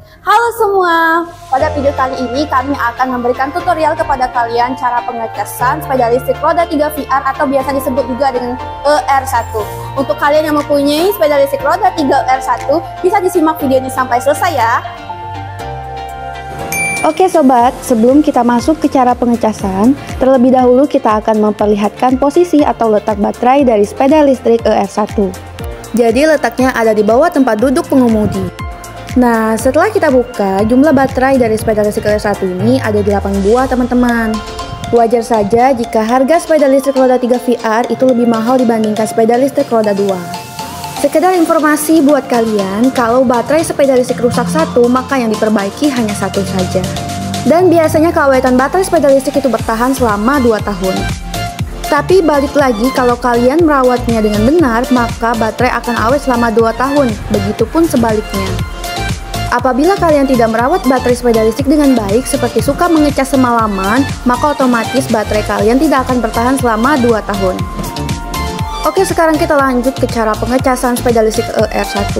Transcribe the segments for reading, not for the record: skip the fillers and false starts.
Halo semua, pada video kali ini kami akan memberikan tutorial kepada kalian cara pengecasan sepeda listrik roda 3 VR atau biasa disebut juga dengan ER1. Untuk kalian yang mempunyai sepeda listrik roda 3 ER1, bisa disimak video ini sampai selesai ya. Oke sobat, sebelum kita masuk ke cara pengecasan, terlebih dahulu kita akan memperlihatkan posisi atau letak baterai dari sepeda listrik ER1. Jadi letaknya ada di bawah tempat duduk pengemudi. Nah, setelah kita buka, jumlah baterai dari sepeda listrik ER1 ini ada 8 buah teman-teman. Wajar saja jika harga sepeda listrik roda 3 VR itu lebih mahal dibandingkan sepeda listrik roda 2. Sekedar informasi buat kalian, kalau baterai sepeda listrik rusak satu, maka yang diperbaiki hanya satu saja. Dan biasanya keawetan baterai sepeda listrik itu bertahan selama 2 tahun. Tapi balik lagi, kalau kalian merawatnya dengan benar, maka baterai akan awet selama 2 tahun, begitupun sebaliknya. Apabila kalian tidak merawat baterai sepeda listrik dengan baik, seperti suka mengecas semalaman, maka otomatis baterai kalian tidak akan bertahan selama 2 tahun. Oke, sekarang kita lanjut ke cara pengecasan sepeda listrik ER1.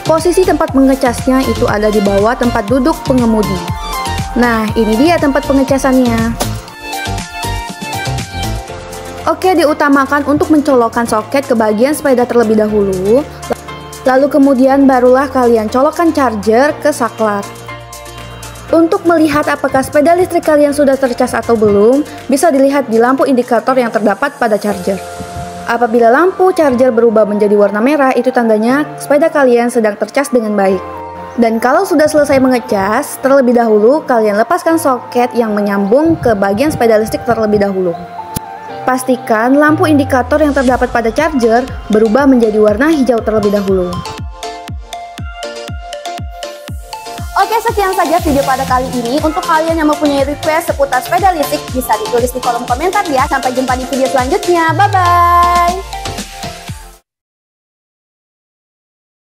Posisi tempat mengecasnya itu ada di bawah tempat duduk pengemudi. Nah, ini dia tempat pengecasannya. Oke, diutamakan untuk mencolokkan soket ke bagian sepeda terlebih dahulu. Lalu kemudian barulah kalian colokkan charger ke saklar. Untuk melihat apakah sepeda listrik kalian sudah tercas atau belum, bisa dilihat di lampu indikator yang terdapat pada charger. Apabila lampu charger berubah menjadi warna merah, itu tandanya sepeda kalian sedang tercas dengan baik. Dan kalau sudah selesai mengecas, terlebih dahulu kalian lepaskan soket yang menyambung ke bagian sepeda listrik terlebih dahulu. Pastikan lampu indikator yang terdapat pada charger berubah menjadi warna hijau terlebih dahulu. Oke, sekian saja video pada kali ini. Untuk kalian yang mempunyai request seputar sepeda listrik, bisa ditulis di kolom komentar ya. Sampai jumpa di video selanjutnya. Bye-bye!